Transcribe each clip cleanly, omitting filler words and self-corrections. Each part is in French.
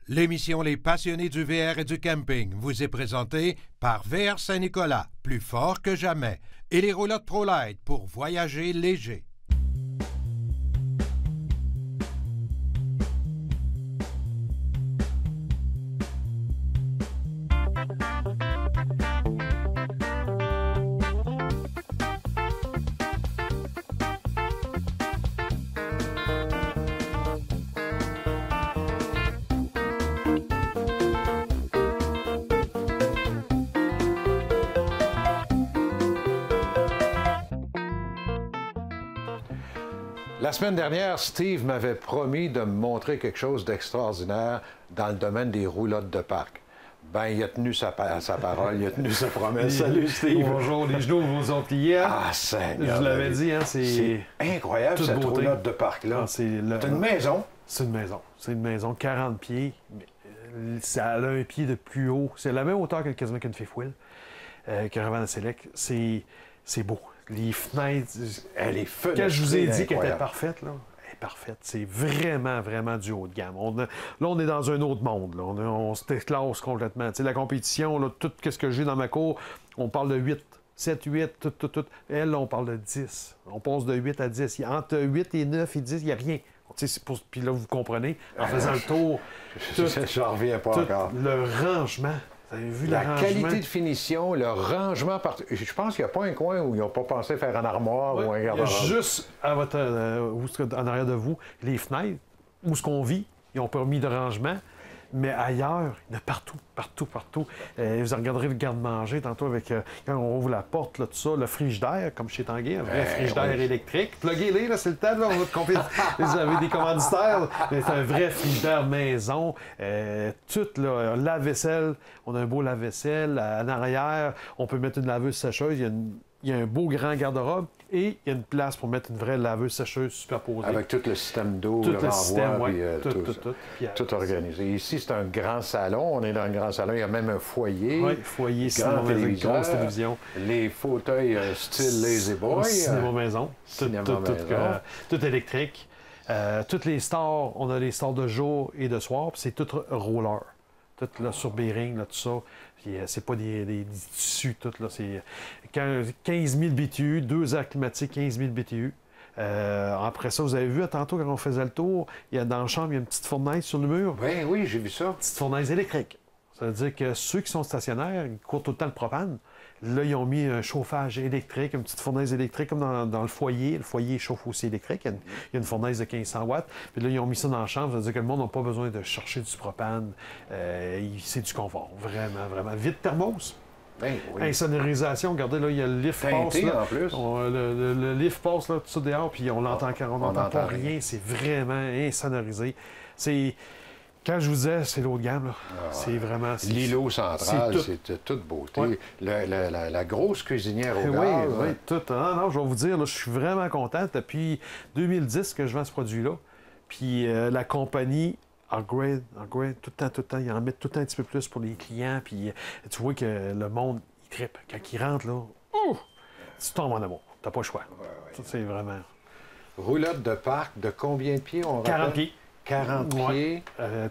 L'émission Les passionnés du VR et du camping vous est présentée par VR Saint-Nicolas, plus fort que jamais, et les roulottes ProLite pour voyager léger. La semaine dernière, Steve m'avait promis de me montrer quelque chose d'extraordinaire dans le domaine des roulottes de parc. Ben, il a tenu sa parole, il a tenu sa promesse. Salut, Steve! Bonjour, les genoux vous ont plié. Hein? Ah, Seigneur! Je l'avais dit, hein, c'est incroyable, cette beauté. roulotte de parc-là. Ah, c'est une maison? C'est une maison. C'est une maison, 40 pieds. Ça a un pied de plus haut. C'est la même hauteur quasiment qu'une fifth wheel. Caravane Select. C'est beau. Les fenêtres... Les fenêtres, quand je vous ai dit qu'elle était parfaite, là, elle est parfaite. C'est vraiment, vraiment du haut de gamme. Là, on est dans un autre monde. Là. On se déclasse complètement. Tu sais, la compétition, là, tout ce que j'ai dans ma cour, on parle de 8, 7, 8, tout. Elle, là, on parle de 10. On passe de 8 à 10. Entre 8 et 9 et 10, il n'y a rien. Puis là, vous comprenez, en faisant le tour... J'en reviens pas encore. Le rangement... Vu la qualité de finition, le rangement... Je pense qu'il n'y a pas un coin où ils n'ont pas pensé faire un armoire ou un garde-robe. Juste à en arrière de vous, les fenêtres, où ce qu'on vit, ils ont pas mis de rangement. Mais ailleurs, il y en a partout. Vous regarderez le garde-manger tantôt avec, quand on ouvre la porte, là, tout ça, le frigidaire, comme chez Tanguay, un vrai frigidaire électrique. Pluguez-les, là, c'est le temps, là, vous avez des commanditaires. C'est un vrai frigidaire maison. Tout, là, lave-vaisselle, on a un beau lave-vaisselle. En arrière, on peut mettre une laveuse sécheuse. Il y a un beau grand garde-robe et il y a une place pour mettre une vraie laveuse sécheuse superposée. Avec tout le système d'eau, le renvoi, tout organisé. Ici, c'est un grand salon. On est dans un grand salon. Il y a même un foyer. Oui, foyer, cinéma maison, grosse télévision. Les fauteuils style Lazy Boy. Cinéma maison. Tout électrique. Toutes les stores, on a les stores de jour et de soir, puis c'est tout roller. Tout là, sur bearing, là, tout ça. Puis c'est pas des tissus, tout là. C'est 15 000 BTU, 2 airs climatiques, 15 000 BTU. Après ça, vous avez vu, tantôt, quand on faisait le tour, dans la chambre, il y a une petite fournaise sur le mur. Oui, j'ai vu ça. Petite fournaise électrique. Ça veut dire que ceux qui sont stationnaires, ils courent tout le temps le propane. Là, ils ont mis un chauffage électrique, une petite fournaise électrique, comme dans le foyer. Le foyer chauffe aussi électrique. Il y a une fournaise de 1500 watts. Puis là, ils ont mis ça dans la chambre. Ça veut dire que le monde n'a pas besoin de chercher du propane. C'est du confort. Vraiment, vraiment. Vite thermos. Ben, oui. Insonorisation. Regardez, là, il y a le lift passe. Là. En plus. Le lift passe là, tout ça dehors, puis on n'entend pas rien. C'est vraiment insonorisé. C'est... Quand je vous disais, c'est l'eau de gamme, là. C'est vraiment... L'îlot central, c'est toute beauté. Ouais. La grosse cuisinière au gaz. Oui, tout. Non, je vais vous dire, là, je suis vraiment content. Depuis 2010 que je vends ce produit-là. Puis la compagnie upgrade, tout le temps. Ils en mettent tout le temps un petit peu plus pour les clients. Puis tu vois que le monde, il trippe. Quand il rentre, là, tu tombes en amour. T'as pas le choix. Ça, c'est vraiment... Roulotte de parc, de combien de pieds, on rappelle? 40 pieds. 40 pieds.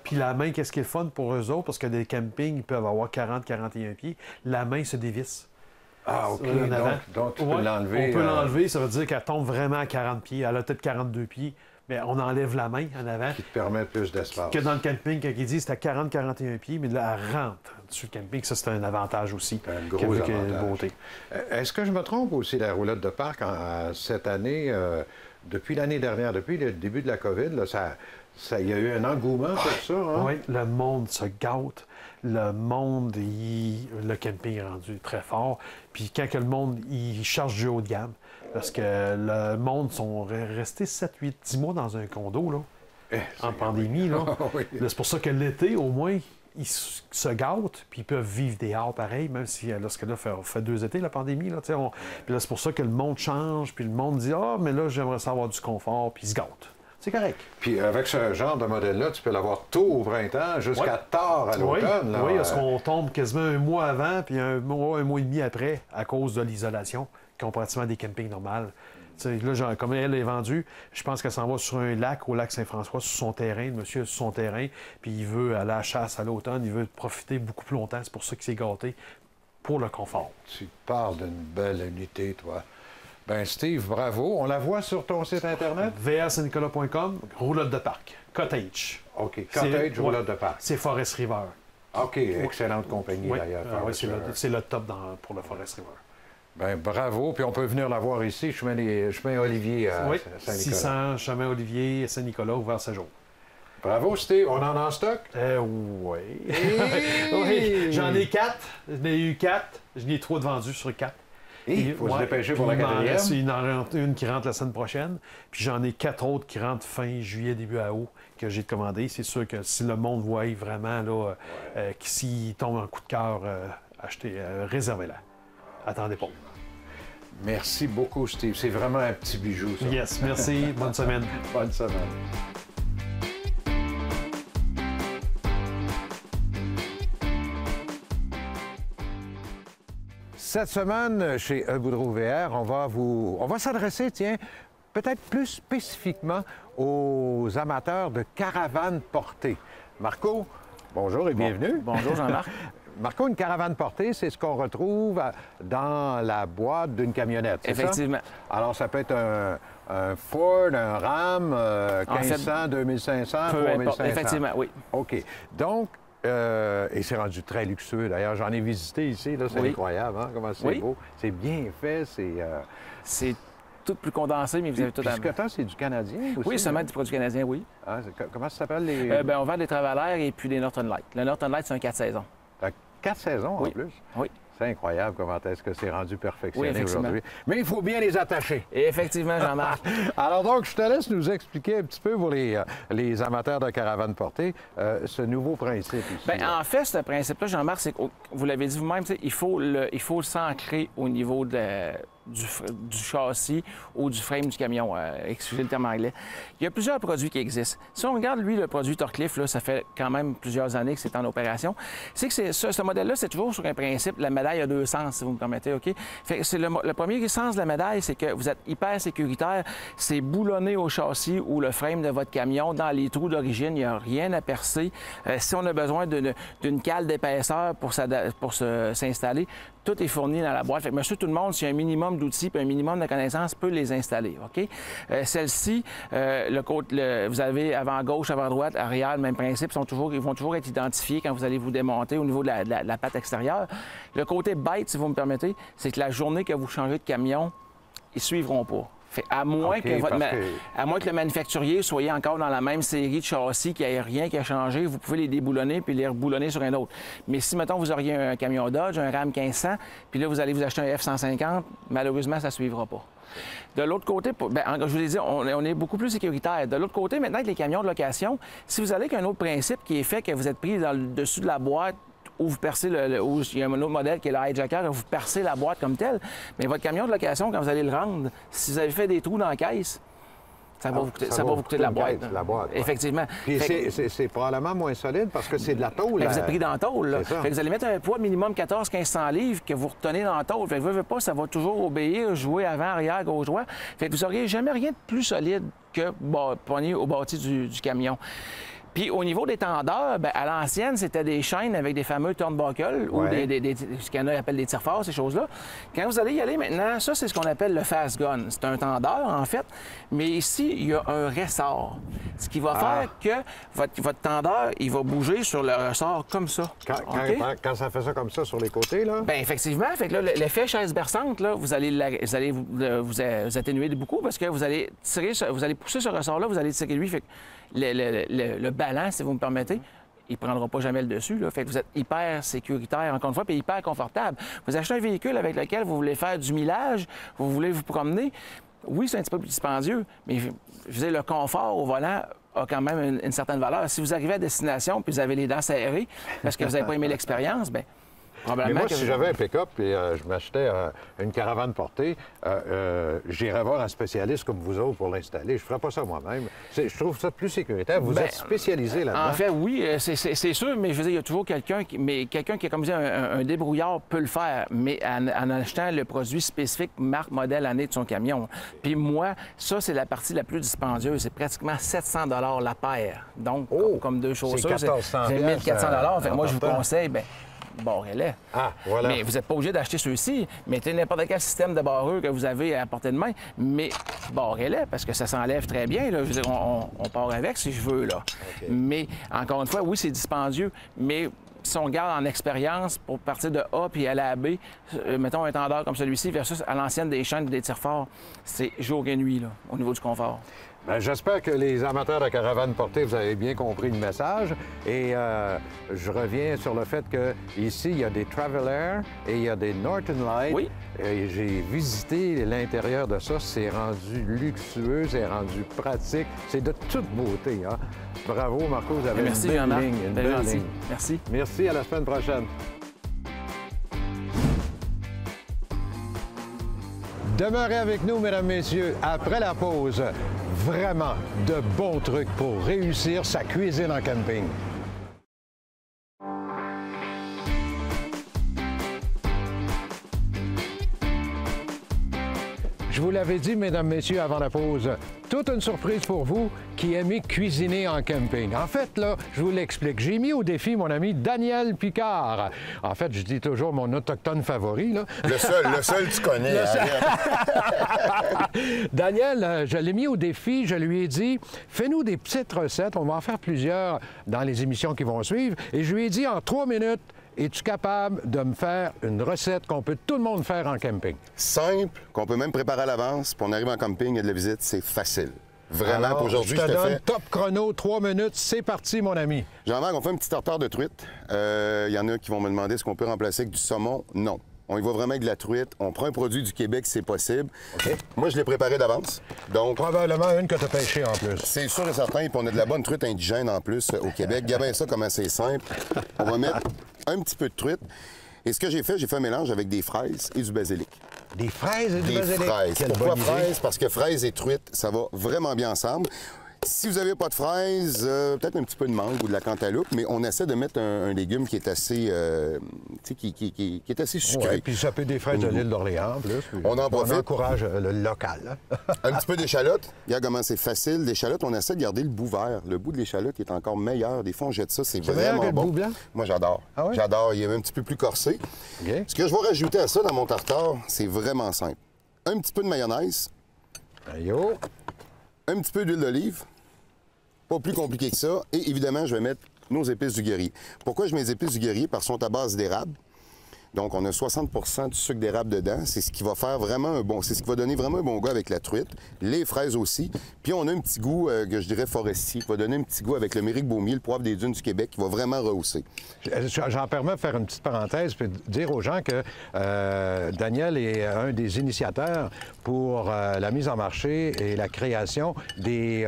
Puis la main, qu'est-ce qui est le fun pour eux autres? Parce que des campings, ils peuvent avoir 40-41 pieds. La main se dévisse. Ah, OK. Donc tu peux l'enlever. On peut l'enlever. Ça veut dire qu'elle tombe vraiment à 40 pieds. Elle a peut-être 42 pieds. Mais on enlève la main en avant. Qui te permet plus d'espace. Que dans le camping, quand ils disent c'est à 40-41 pieds, mais là, elle rentre dessus le camping. Ça, c'est un avantage aussi. C'est un gros avantage. Est-ce que je me trompe aussi, la roulotte de parc, cette année, depuis l'année dernière, depuis le début de la COVID, là, il y a eu un engouement pour ça. Hein? Oui, le monde se gâte. Le monde, le camping est rendu très fort. Puis quand le monde, il cherche du haut de gamme, parce que le monde sont restés 7, 8, 10 mois dans un condo, là, en pandémie. Là. Oui. Là, c'est pour ça que l'été, au moins, ils se gâtent, puis ils peuvent vivre dehors pareil, même si, lorsque là, on fait 2 étés, la pandémie. Là, puis là, c'est pour ça que le monde change, puis le monde dit « Ah, mais là, j'aimerais savoir du confort », puis ils se gâtent. C'est correct. Puis avec ce genre de modèle-là, tu peux l'avoir tôt au printemps jusqu'à tard à l'automne. Oui, parce qu'on tombe quasiment un mois avant, puis un mois et demi après, à cause de l'isolation, comparativement à des campings normales. Là, comme elle est vendue, je pense qu'elle s'en va sur un lac, au lac Saint-François, sur son terrain. Le monsieur est sur son terrain, puis il veut aller à la chasse à l'automne, il veut profiter beaucoup plus longtemps. C'est pour ça qu'il s'est gâté, pour le confort. Tu parles d'une belle unité, toi. Ben Steve, bravo. On la voit sur ton site Internet? VRSaint-Nicolas.com, roulotte de parc, Cottage. OK, Cottage, roulotte de parc. C'est Forest River. OK, excellente compagnie, Oui, d'ailleurs. oui, c'est le top pour le Forest River. Ben bravo, puis on peut venir la voir ici, chemin Olivier à Saint-Nicolas. 600, chemin Olivier, Saint-Nicolas, ouvert 7 jours. Bravo, Steve. On en a en stock? Oui. Oui. J'en ai 4. J'en ai eu 4. J'en ai 3 de vendus sur 4. Il faut se dépêcher pour la quatrième. Il en reste une qui rentre la semaine prochaine. Puis j'en ai 4 autres qui rentrent fin juillet, début août, que j'ai commandé. C'est sûr que si le monde voit vraiment, là, s'il tombe en coup de cœur, réservez-la. Attendez pas. Merci beaucoup, Steve. C'est vraiment un petit bijou, ça. Yes, merci. Bonne semaine. Bonne semaine. Cette semaine, chez Boudreau VR, on va s'adresser, tiens, peut-être plus spécifiquement aux amateurs de caravanes portées. Marco, bonjour et bienvenue. Bonjour, Jean-Marc. Marco, une caravane portée, c'est ce qu'on retrouve dans la boîte d'une camionnette, c'est ça? Effectivement. Alors, ça peut être un Ford, un Ram, 1500, 2500, 3500. Effectivement, oui. OK. Donc, et c'est rendu très luxueux. D'ailleurs, j'en ai visité ici, là, c'est incroyable, hein? Comment c'est beau. C'est bien fait, C'est tout plus condensé, mais vous avez tout à ce que tu as, c'est du Canadien aussi? Oui, seulement du produit canadien, oui. Ah, comment ça s'appelle? Les... On vend des Travelers et puis des Norton Light. Le Norton Light, c'est un 4 saisons. 4 saisons en plus? Oui. C'est incroyable comment est-ce que c'est rendu perfectionné oui, aujourd'hui. Mais il faut bien les attacher. Et effectivement, Jean-Marc. Alors donc, je te laisse nous expliquer un petit peu pour les amateurs de caravanes portées ce nouveau principe ici. Bien, en fait, ce principe-là, Jean-Marc, c'est que vous l'avez dit vous-même, il faut s'ancrer au niveau du châssis ou du frame du camion, excusez le terme anglais. Il y a plusieurs produits qui existent. Si on regarde, lui, le produit Torcliffe, là, ça fait quand même plusieurs années que c'est en opération. C'est que ce modèle-là, c'est toujours sur un principe, la médaille a 2 sens, si vous me permettez, OK? Fait que c'est le premier sens de la médaille, c'est que vous êtes hyper sécuritaire, c'est boulonné au châssis ou le frame de votre camion. Dans les trous d'origine, il n'y a rien à percer. Si on a besoin d'une cale d'épaisseur pour s'installer, tout est fourni dans la boîte. Fait que monsieur tout le monde, s'il y a un minimum d'outils et un minimum de connaissances, peut les installer. OK? Celle-ci, vous avez avant gauche, avant droite, arrière, le même principe. Ils vont toujours être identifiés quand vous allez vous démonter au niveau de la patte extérieure. Le côté bête, si vous me permettez, c'est que la journée que vous changez de camion, ils ne suivront pas. Fait, à moins que le manufacturier soit encore dans la même série de châssis, qu'il n'y ait rien qui a changé, vous pouvez les déboulonner puis les reboulonner sur un autre. Mais si, mettons, vous auriez un camion Dodge, un Ram 1500, puis là, vous allez vous acheter un F-150, malheureusement, ça ne suivra pas. De l'autre côté, je vous l'ai dit, on est beaucoup plus sécuritaire. De l'autre côté, maintenant, avec les camions de location, si vous allez avec un autre principe qui est fait que vous êtes pris dans le dessus de la boîte, ou vous percez ou il y a un autre modèle qui est le hijacker, vous percez la boîte comme telle, mais votre camion de location, quand vous allez le rendre, si vous avez fait des trous dans la caisse, ça va vous coûter de la boîte. Effectivement. Puis c'est probablement moins solide parce que c'est de la tôle. Vous êtes pris dans la tôle. Là. Vous allez mettre un poids minimum 1400-1500 livres que vous retenez dans la tôle. Fait que vous pas, ça va toujours obéir, jouer avant, arrière, gauche, droit. Fait que vous n'auriez jamais rien de plus solide que pogné au bâti du camion. Puis au niveau des tendeurs, à l'ancienne, c'était des chaînes avec des fameux turnbuckles ou ce qu'on appelle des tire-forts, ces choses-là. Quand vous allez y aller maintenant, ça, c'est ce qu'on appelle le fast gun. C'est un tendeur, en fait, mais ici, il y a un ressort. Ce qui va faire que votre tendeur, il va bouger sur le ressort comme ça. Quand ça fait ça comme ça sur les côtés, là? Bien, effectivement. Fait que là, l'effet chaise berçante, là, vous allez vous atténuer beaucoup parce que vous allez pousser ce ressort-là, vous allez tirer lui. Fait que le ballon, si vous me permettez, il ne prendra pas jamais le dessus. Là. Fait que vous êtes hyper sécuritaire, encore une fois, puis hyper confortable. Vous achetez un véhicule avec lequel vous voulez faire du millage, vous voulez vous promener. Oui, c'est un petit peu plus dispendieux, mais je veux dire, le confort au volant a quand même une certaine valeur. Si vous arrivez à destination puis vous avez les dents serrées parce que vous n'avez pas aimé l'expérience, bien, Probablement moi, que si j'avais un pick-up et je m'achetais une caravane portée, j'irais voir un spécialiste comme vous autres pour l'installer. Je ne ferais pas ça moi-même. Je trouve ça plus sécuritaire. Vous êtes spécialisé là-dedans. En fait, oui, c'est sûr, mais je veux dire, il y a toujours quelqu'un qui est comme je dis, un débrouillard peut le faire, mais en achetant le produit spécifique, marque, modèle, année de son camion. Puis moi, ça, c'est la partie la plus dispendieuse. C'est pratiquement 700 $ la paire. Donc, comme deux chaussures, c'est 1400 $. Fait que moi, je vous conseille, bien, barrez-les. Ah, voilà. Mais vous n'êtes pas obligé d'acheter ceux-ci. Mettez n'importe quel système de barreux que vous avez à portée de main, mais barrez-les parce que ça s'enlève très bien. Là. Je veux dire, on part avec si je veux. Là. Okay. Mais encore une fois, oui, c'est dispendieux, mais si on regarde en expérience pour partir de A puis aller à B, mettons un tendeur comme celui-ci versus à l'ancienne des chaînes des tire-forts, c'est jour et nuit là, au niveau du confort. Bien, j'espère que les amateurs de caravanes portées, vous avez bien compris le message. Et je reviens sur le fait qu'ici, il y a des Traveler et il y a des Norton Light. Oui. Et j'ai visité l'intérieur de ça. C'est rendu luxueux, c'est rendu pratique. C'est de toute beauté. Hein? Bravo, Marco, vous avez Merci, une belle ligne. Une belle ligne. Merci. Merci, à la semaine prochaine. Demeurez avec nous, mesdames, messieurs, après la pause. Vraiment de bons trucs pour réussir sa cuisine en camping. Je vous l'avais dit, mesdames, messieurs, avant la pause, toute une surprise pour vous qui aimez cuisiner en camping. En fait, là, je vous l'explique. J'ai mis au défi mon ami Daniel Picard. En fait, je dis toujours mon autochtone favori, là. Le seul que tu connais. Daniel, je l'ai mis au défi. Je lui ai dit, fais-nous des petites recettes. On va en faire plusieurs dans les émissions qui vont suivre. Et je lui ai dit, en 3 minutes, es-tu capable de me faire une recette qu'on peut tout le monde faire en camping? Simple, qu'on peut même préparer à l'avance. Puis on arrive en camping, il y a de la visite, c'est facile. Vraiment, alors, pour aujourd'hui, je te donne top chrono, 3 minutes. C'est parti, mon ami. Jean-Marc, on fait un petit tartare de truite. Il y en a qui vont me demander est-ce qu'on peut remplacer avec du saumon. Non. On y va vraiment avec de la truite. On prend un produit du Québec si c'est possible. Okay. Moi, je l'ai préparé d'avance. Donc, probablement une que tu as pêchée en plus. C'est sûr et certain. Puis on a de la bonne truite indigène en plus au Québec. Regardez ça comment c'est simple. On va mettre un petit peu de truite. Et ce que j'ai fait un mélange avec des fraises et du basilic. Des fraises et du basilic? Des fraises. Pourquoi fraises? Parce que fraises et truite, ça va vraiment bien ensemble. Si vous n'avez pas de fraises, peut-être un petit peu de mangue ou de la cantaloupe, mais on essaie de mettre un légume qui est assez, qui est assez sucré. Ouais, puis ça peut être des fraises de l'île d'Orléans, en plus. On en profite. On encourage le local. Un petit peu d'échalote. Regarde comment c'est facile. L'échalote, on essaie de garder le bout vert. Le bout de l'échalote est encore meilleur. Des fois, on jette ça, c'est vraiment meilleur que bon. le bout blanc? Moi, j'adore. Ah oui? J'adore. Il est un petit peu plus corsé. Okay. Ce que je vais rajouter à ça dans mon tartare, c'est vraiment simple. Un petit peu de mayonnaise. Ayo. Un petit peu d'huile d'olive. Pas plus compliqué que ça. Et évidemment, je vais mettre nos épices du guerrier. Pourquoi je mets les épices du guerrier? Parce qu'elles sont à base d'érable. Donc, on a 60 du sucre d'érable dedans. C'est ce qui va faire vraiment un bon... C'est ce qui va donner vraiment un bon goût avec la truite. Les fraises aussi. Puis, on a un petit goût, que je dirais forestier, qui va donner un petit goût avec le Mérique Beaumier, le poivre des dunes du Québec, qui va vraiment rehausser. J'en permets de faire une petite parenthèse et dire aux gens que Daniel est un des initiateurs pour la mise en marché et la création des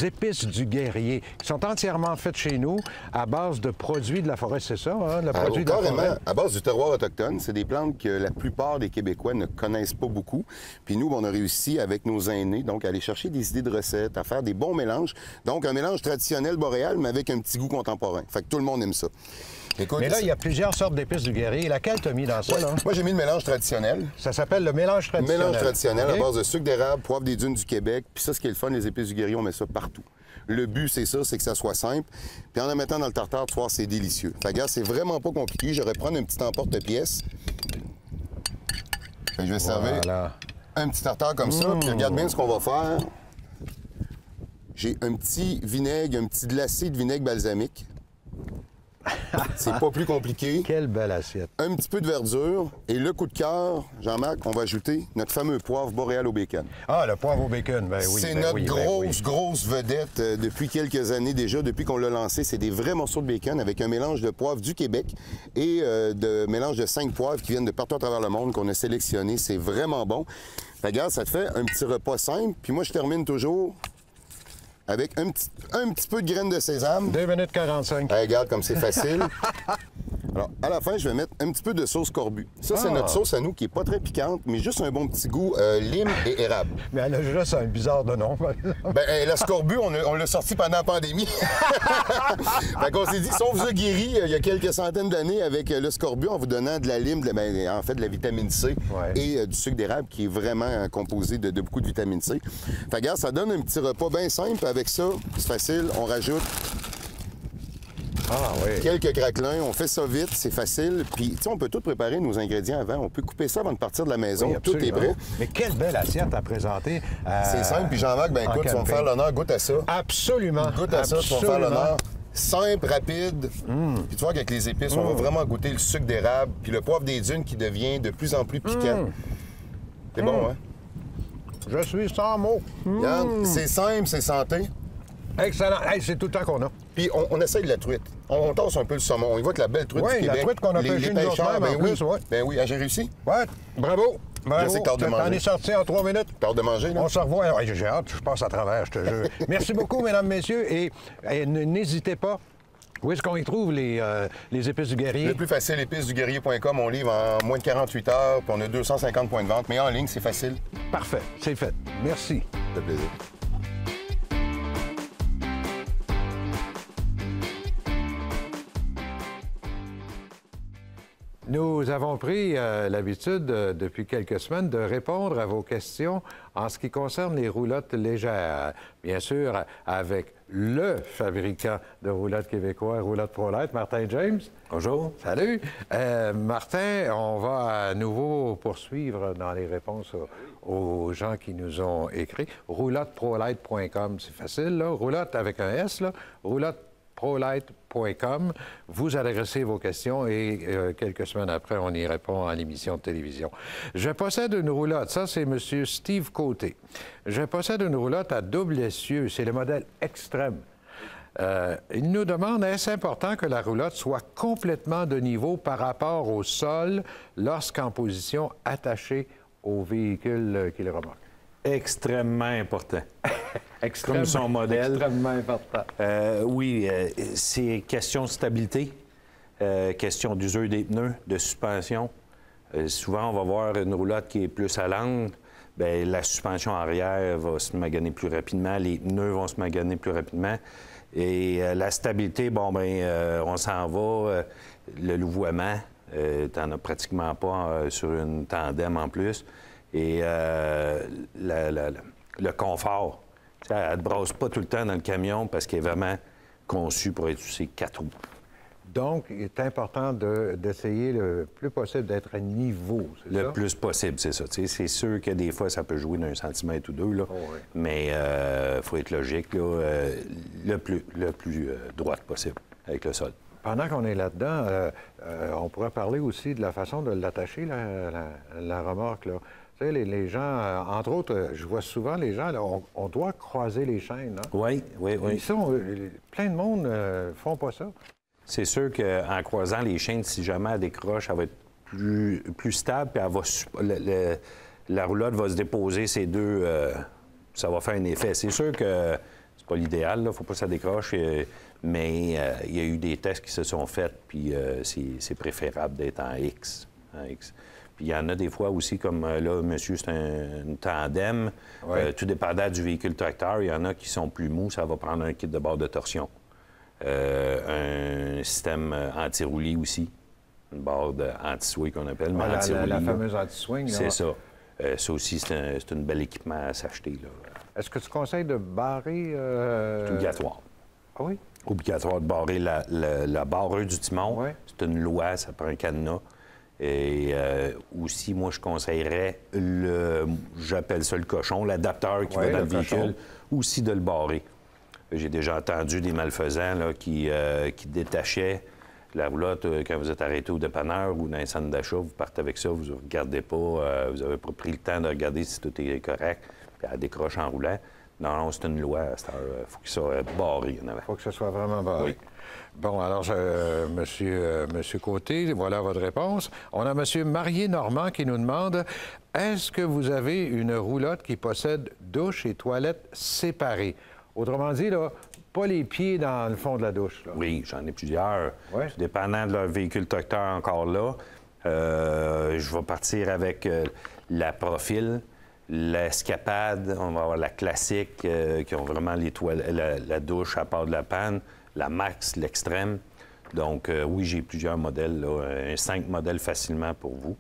épices du guerrier, qui sont entièrement faites chez nous à base de produits de la forêt, c'est ça, hein? Le produit de la forêt. À base du terroir autochtone. C'est des plantes que la plupart des Québécois ne connaissent pas beaucoup. Puis nous, on a réussi avec nos aînés, donc à aller chercher des idées de recettes, à faire des bons mélanges. Donc un mélange traditionnel boréal, mais avec un petit goût contemporain. Fait que tout le monde aime ça. Écoute, mais là, il y a plusieurs sortes d'épices du guerrier. Laquelle tu as mis dans ça, là? Moi, j'ai mis le mélange traditionnel. Ça s'appelle le mélange traditionnel. Mélange traditionnel okay. À base de sucre d'érable, poivre des dunes du Québec. Puis ça, ce qui est le fun, les épices du guerrier, on met ça partout. Le but, c'est ça, c'est que ça soit simple. Puis en mettant dans le tartare, tu vois, c'est délicieux. Fait que, regarde, c'est vraiment pas compliqué. Je vais prendre un petit emporte-pièce. Je vais servir un petit tartare comme ça. Puis regarde bien ce qu'on va faire. J'ai un petit vinaigre, un petit glacé de vinaigre balsamique. C'est pas plus compliqué. Quelle belle assiette. Un petit peu de verdure. Et le coup de cœur, Jean-Marc, on va ajouter notre fameux poivre boréal au bacon. Ah, le poivre au bacon, ben oui. C'est notre grosse vedette depuis quelques années déjà, depuis qu'on l'a lancé. C'est des vrais morceaux de bacon avec un mélange de poivre du Québec et de mélange de 5 poivres qui viennent de partout à travers le monde qu'on a sélectionné. C'est vraiment bon. Regarde, ça te fait un petit repas simple. Puis moi, je termine toujours avec un petit peu de graines de sésame. 2 minutes 45. Regarde comme c'est facile. Alors, à la fin, je vais mettre un petit peu de sauce corbue. Ça, c'est notre sauce à nous qui est pas très piquante, mais juste un bon petit goût lime et érable. Mais elle a juste un bizarre de nom, par exemple. Ben, la scorbut, on l'a sorti pendant la pandémie. Fait qu'on s'est dit, si on vous a guéri il y a quelques centaines d'années avec le scorbut en vous donnant de la lime, en fait, de la vitamine C et du sucre d'érable qui est vraiment composé de beaucoup de vitamine C. Fait que, regarde, ça donne un petit repas bien simple. Avec ça, c'est facile, on rajoute quelques craquelins, on fait ça vite, c'est facile. Puis, tu sais, on peut tout préparer nos ingrédients avant. On peut couper ça avant de partir de la maison. Oui, tout est prêt. Mais quelle belle assiette à présenter. C'est simple. Puis, Jean-Marc, ben écoute, tu vas me faire l'honneur, goûte à ça. Absolument. Goûte à ça, tu vas me faire l'honneur. Simple, rapide. Puis tu vois qu'avec les épices, on va vraiment goûter le sucre d'érable puis le poivre des dunes qui devient de plus en plus piquant. C'est bon, hein? Je suis sans mots. Regarde, c'est simple, c'est santé. Excellent. Hey, c'est tout le temps qu'on a. Puis on essaye de la truite. On tasse un peu le saumon. On y voit que la belle truite du Québec. Oui, la truite qu'on a pêchée nous autres mêmes, en plus, ouais. Ben oui, j'ai réussi. Ouais, bravo. Je sais que t'as hâte de manger. T'en es sorti en 3 minutes. T'as hâte de manger, là? On se revoit. Ouais, j'ai hâte, je passe à travers, je te jure. Merci beaucoup, mesdames, messieurs. Et n'hésitez pas. Où est-ce qu'on y trouve les épices du guerrier? Le plus facile, épicesduguerrier.com. On livre en moins de 48 heures, puis on a 250 points de vente. Mais en ligne, c'est facile. Parfait, c'est fait. Merci. Ça fait plaisir. Nous avons pris l'habitude depuis quelques semaines de répondre à vos questions en ce qui concerne les roulottes légères. Bien sûr, avec le fabricant de roulottes québécois, Roulotte ProLite, Martin James. Bonjour. Salut. Martin, on va à nouveau poursuivre dans les réponses aux gens qui nous ont écrit. Roulotteprolite.com, c'est facile, là. Roulotte avec un S, là. Roulotteprolite.com. Vous adressez vos questions et quelques semaines après, on y répond à l'émission de télévision. Je possède une roulotte. Ça, c'est M. Steve Côté. Je possède une roulotte à double essieu. C'est le modèle extrême. Il nous demande, est-ce important que la roulotte soit complètement de niveau par rapport au sol lorsqu'en position attachée au véhicule qui le remorque? Extrêmement important. Comme son modèle. Extrêmement important. Oui, c'est question de stabilité, question d'usure des pneus, de suspension. Souvent, on va voir une roulotte qui est plus à l'angle. Bien, la suspension arrière va se maganer plus rapidement, les pneus vont se maganer plus rapidement. Et la stabilité, bon, bien, on s'en va. Le louvoiement, t'en as pratiquement pas sur une tandem en plus. Et le confort, elle ne te brasse pas tout le temps dans le camion parce qu'elle est vraiment conçue pour être sur ses 4 roues. Donc, il est important d'essayer le plus possible d'être à niveau, c'est ça? Le plus possible, c'est ça. C'est sûr que des fois, ça peut jouer d'un centimètre ou deux, là, mais il faut être logique, là, le plus droite possible avec le sol. Pendant qu'on est là-dedans, on pourrait parler aussi de la façon de l'attacher, la remorque, là. Tu sais, les gens, entre autres, je vois souvent les gens, là, on doit croiser les chaînes. Hein? Oui. Plein de monde ne font pas ça. C'est sûr qu'en croisant les chaînes, si jamais elle décroche, elle va être plus stable, puis la roulotte va se déposer ces deux. Ça va faire un effet. C'est sûr que c'est pas l'idéal, il ne faut pas que ça décroche, mais il y a eu des tests qui se sont faits, puis c'est préférable d'être en X. Puis il y en a des fois aussi, comme là, monsieur, c'est une tandem. Tout dépendant du véhicule tracteur, il y en a qui sont plus mous, ça va prendre un kit de barre de torsion. Un système anti-roulis aussi, une barre anti-swing qu'on appelle, mais anti-roulis. La fameuse anti-swing. C'est ça. Ça aussi, c'est un bel équipement à s'acheter. Est-ce que tu conseilles de barrer... C'est obligatoire. Ah oui? Obligatoire de barrer la barre du timon. Ouais. C'est une loi, ça prend un cadenas. Et aussi, moi, je conseillerais j'appelle ça le cochon, l'adapteur qui va dans le véhicule, aussi de le barrer. J'ai déjà entendu des malfaisants là, qui détachaient la roulotte quand vous êtes arrêté au dépanneur ou dans un centre d'achat, vous partez avec ça, vous ne regardez pas, vous n'avez pas pris le temps de regarder si tout est correct, puis elle décroche en roulant. Non, c'est une loi. Il faut que ça soit barré. Il faut que ce soit vraiment barré. Oui. Bon, alors, monsieur Côté, voilà votre réponse. On a monsieur Marié-Normand qui nous demande, est-ce que vous avez une roulotte qui possède douche et toilette séparées? Autrement dit, là, pas les pieds dans le fond de la douche. Là. Oui, j'en ai plusieurs. Ouais. Dépendant de leur véhicule tracteur encore là, je vais partir avec la Profil, l'Escapade, on va avoir la Classique, qui ont vraiment les la douche à part de la panne, la Max, l'Extrême. Donc, oui, j'ai plusieurs modèles, là, 5 modèles facilement pour vous.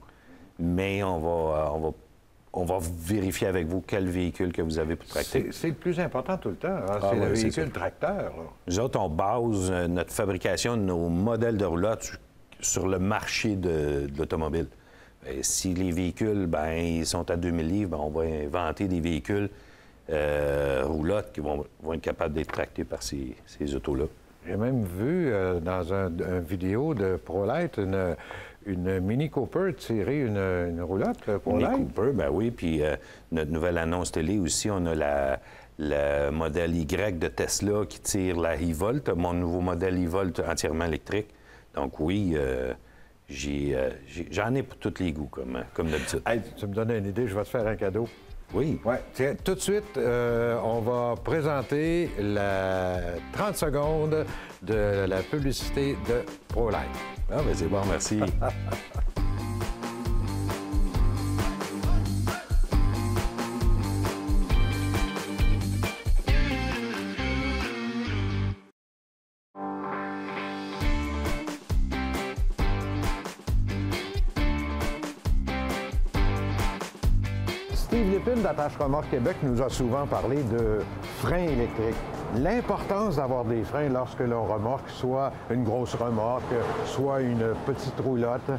Mais on va vérifier avec vous quel véhicule que vous avez pour tracter. C'est le plus important tout le temps. Hein? C'est le véhicule tracteur. Là. Nous autres, on base notre fabrication de nos modèles de roulotte sur le marché de l'automobile. Si les véhicules, ils sont à 2000 livres, on va inventer des véhicules roulottes qui vont être capables d'être tractés par ces autos-là. J'ai même vu dans une vidéo de ProLite une Mini Cooper tirer une roulotte ProLite. Mini Cooper, ben oui. Puis notre nouvelle annonce télé aussi, on a le modèle Y de Tesla qui tire la e-Volt, mon nouveau modèle e-Volt entièrement électrique. Donc oui, j'en ai pour tous les goûts, comme d'habitude. Hey, tu me donnes une idée, je vais te faire un cadeau. Oui. Ouais. Tiens, tout de suite, on va présenter la 30 secondes de la publicité de ProLite. Ah, ben c'est bon, merci. Steve Lépine d'Attache Remorque Québec nous a souvent parlé de freins électriques. L'importance d'avoir des freins lorsque l'on remorque soit une grosse remorque, soit une petite roulotte.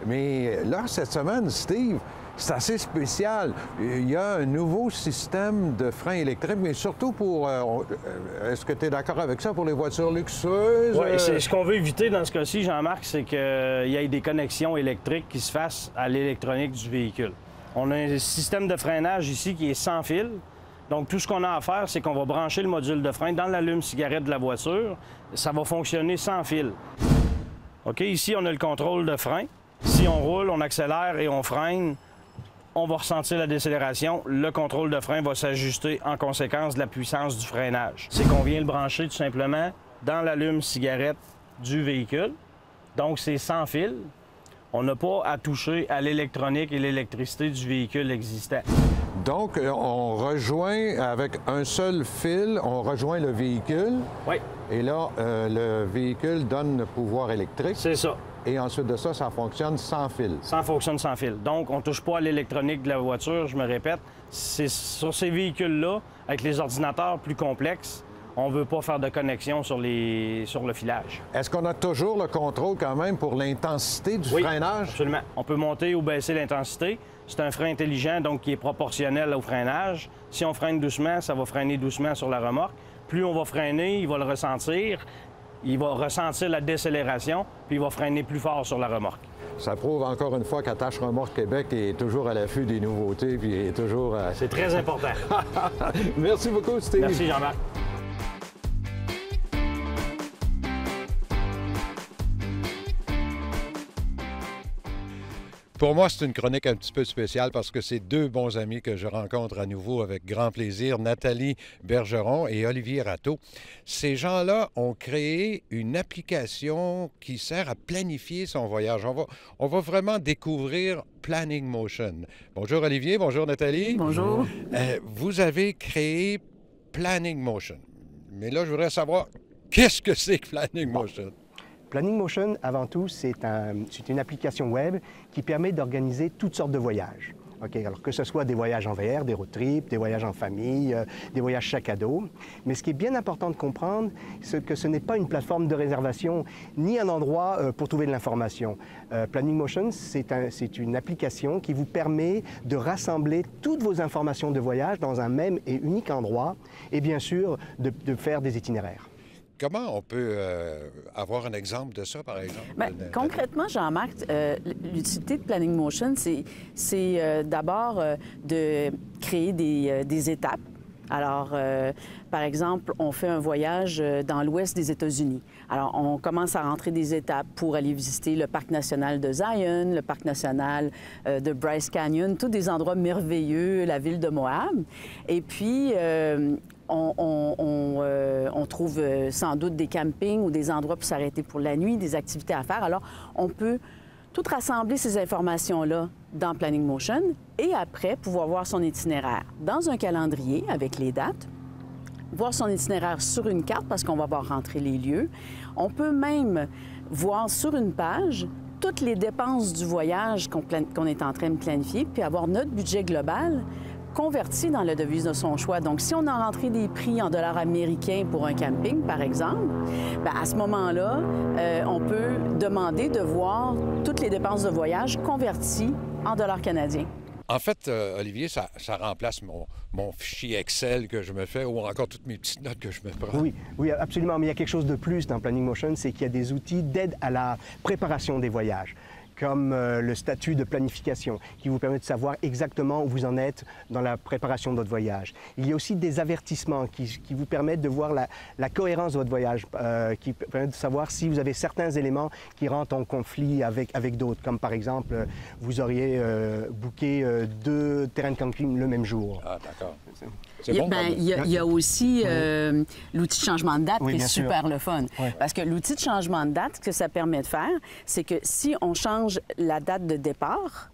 Mais là, cette semaine, Steve, c'est assez spécial. Il y a un nouveau système de freins électriques, mais surtout pour... est-ce que tu es d'accord avec ça pour les voitures luxueuses? Oui, c'est ce qu'on veut éviter dans ce cas-ci, Jean-Marc, c'est qu'il y ait des connexions électriques qui se fassent à l'électronique du véhicule. On a un système de freinage ici qui est sans fil. Donc, tout ce qu'on a à faire, c'est qu'on va brancher le module de frein dans l'allume-cigarette de la voiture. Ça va fonctionner sans fil. OK, ici, on a le contrôle de frein. Si on roule, on accélère et on freine, on va ressentir la décélération. Le contrôle de frein va s'ajuster en conséquence de la puissance du freinage. C'est qu'on vient le brancher tout simplement dans l'allume-cigarette du véhicule. Donc, c'est sans fil. On n'a pas à toucher à l'électronique et l'électricité du véhicule existant. Donc, on rejoint avec un seul fil, on rejoint le véhicule. Oui. Et là, le véhicule donne le pouvoir électrique. C'est ça. Et ensuite de ça, ça fonctionne sans fil. Ça fonctionne sans fil. Donc, on ne touche pas à l'électronique de la voiture, je me répète. C'est sur ces véhicules-là, avec les ordinateurs plus complexes, on ne veut pas faire de connexion sur le filage. Est-ce qu'on a toujours le contrôle quand même pour l'intensité du freinage? Absolument. On peut monter ou baisser l'intensité. C'est un frein intelligent, donc qui est proportionnel au freinage. Si on freine doucement, ça va freiner doucement sur la remorque. Plus on va freiner, il va le ressentir. Il va ressentir la décélération, puis il va freiner plus fort sur la remorque. Ça prouve encore une fois qu'Attache Remorque Québec est toujours à l'affût des nouveautés, puis est toujours... C'est très important. Merci beaucoup, Steve. Merci, Jean-Marc. Pour moi, c'est une chronique un petit peu spéciale parce que c'est deux bons amis que je rencontre à nouveau avec grand plaisir, Nathalie Bergeron et Olivier Ratteau. Ces gens-là ont créé une application qui sert à planifier son voyage. On va vraiment découvrir Planning Motion. Bonjour Olivier, bonjour Nathalie. Bonjour. Vous avez créé Planning Motion. Mais là, je voudrais savoir, qu'est-ce que c'est que Planning Motion? Planning Motion, avant tout, c'est une application web qui permet d'organiser toutes sortes de voyages. Okay, alors que ce soit des voyages en VR, des road trips, des voyages en famille, des voyages sac à dos. Mais ce qui est bien important de comprendre, c'est que ce n'est pas une plateforme de réservation ni un endroit pour trouver de l'information. Planning Motion, c'est une application qui vous permet de rassembler toutes vos informations de voyage dans un même et unique endroit et bien sûr de faire des itinéraires. Comment on peut avoir un exemple de ça, par exemple? Bien, concrètement, Jean-Marc, l'utilité de Planning Motion, c'est d'abord de créer des étapes Alors, par exemple, on fait un voyage dans l'ouest des États-Unis. Alors, on commence à rentrer des étapes pour aller visiter le parc national de Zion, le parc national de Bryce Canyon, tous des endroits merveilleux, la ville de Moab. Et puis, on trouve sans doute des campings ou des endroits pour s'arrêter pour la nuit, des activités à faire. Alors, on peut tout rassembler ces informations-là dans Planning Motion et après pouvoir voir son itinéraire dans un calendrier avec les dates, voir son itinéraire sur une carte parce qu'on va voir rentrer les lieux. On peut même voir sur une page toutes les dépenses du voyage qu'on est en train de planifier puis avoir notre budget global converti dans la devise de son choix. Donc, si on a rentré des prix en dollars américains pour un camping, par exemple, bien, à ce moment-là, on peut demander de voir toutes les dépenses de voyage converties en dollars canadiens. En fait, Olivier, ça remplace mon fichier Excel que je me fais ou encore toutes mes petites notes que je me prends. Oui, absolument. Mais il y a quelque chose de plus dans Planning Motion, c'est qu'il y a des outils d'aide à la préparation des voyages, comme le statut de planification, qui vous permet de savoir exactement où vous en êtes dans la préparation de votre voyage. Il y a aussi des avertissements qui vous permettent de voir la cohérence de votre voyage, qui permettent de savoir si vous avez certains éléments qui rentrent en conflit avec d'autres, comme par exemple, vous auriez booké 2 terrains de camping le même jour. Ah, d'accord. Il y a aussi l'outil de changement de date qui est super le fun. Oui. Parce que l'outil de changement de date, ce que ça permet de faire, c'est que si on change la date de départ,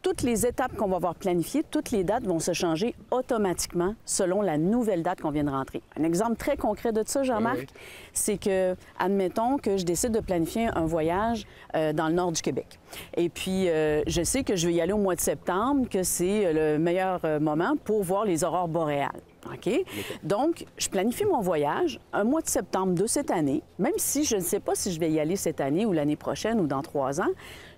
toutes les étapes qu'on va avoir planifiées, toutes les dates vont se changer automatiquement selon la nouvelle date qu'on vient de rentrer. Un exemple très concret de ça, Jean-Marc, c'est que, admettons que je décide de planifier un voyage dans le nord du Québec. Et puis, je sais que je vais y aller au mois de septembre, que c'est le meilleur moment pour voir les aurores boréales. OK? Donc, je planifie mon voyage un mois de septembre de cette année, même si je ne sais pas si je vais y aller cette année ou l'année prochaine ou dans 3 ans.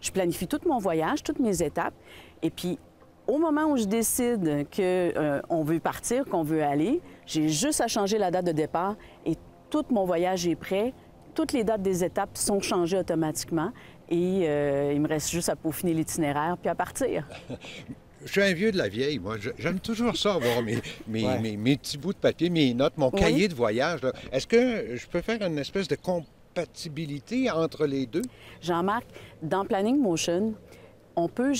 Je planifie tout mon voyage, toutes mes étapes. Et puis, au moment où je décide qu'on veut partir, qu'on veut aller, j'ai juste à changer la date de départ et tout mon voyage est prêt. Toutes les dates des étapes sont changées automatiquement et il me reste juste à peaufiner l'itinéraire puis à partir. Je suis un vieux de la vieille, moi. J'aime toujours ça, avoir mes petits bouts de papier, mes notes, mon cahier de voyage. Est-ce que je peux faire une espèce de compatibilité entre les deux? Jean-Marc, dans Planning Motion, on peut...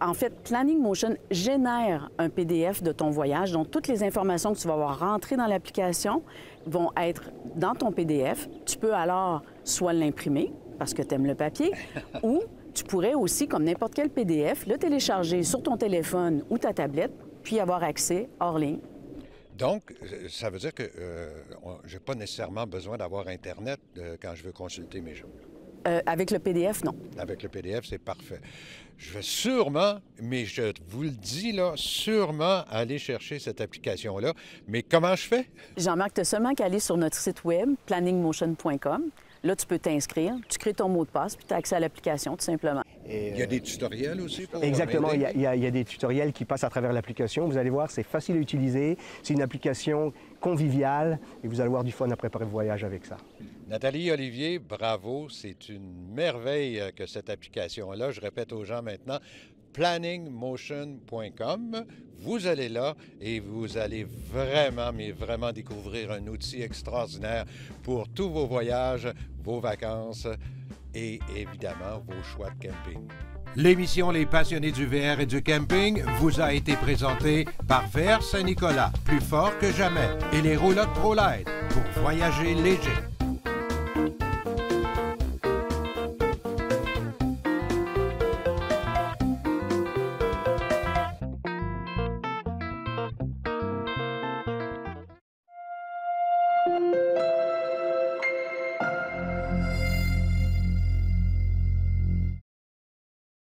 En fait, Planning Motion génère un PDF de ton voyage, donc toutes les informations que tu vas avoir rentrées dans l'application vont être dans ton PDF. Tu peux alors soit l'imprimer, parce que tu aimes le papier, ou tu pourrais aussi, comme n'importe quel PDF, le télécharger sur ton téléphone ou ta tablette, puis avoir accès hors ligne. Donc, ça veut dire que je n'ai pas nécessairement besoin d'avoir Internet quand je veux consulter mes jours. Avec le PDF, non. Avec le PDF, c'est parfait. Je vais sûrement, mais je vous le dis là, sûrement aller chercher cette application-là. Mais comment je fais? Jean-Marc, tu as seulement qu'à aller sur notre site web, planningmotion.com. Là, tu peux t'inscrire, tu crées ton mot de passe, puis tu as accès à l'application, tout simplement. Et, il y a des tutoriels aussi pour... Exactement, il y a des tutoriels qui passent à travers l'application. Vous allez voir, c'est facile à utiliser. C'est une application conviviale et vous allez avoir du fun à préparer le voyage avec ça. Nathalie, Olivier, bravo. C'est une merveille que cette application-là. Je répète aux gens maintenant, planningmotion.com. Vous allez là et vous allez vraiment, mais vraiment découvrir un outil extraordinaire pour tous vos voyages, vos vacances et évidemment vos choix de camping. L'émission Les passionnés du VR et du camping vous a été présentée par VR Saint-Nicolas, plus fort que jamais, et les roulottes ProLite pour voyager léger.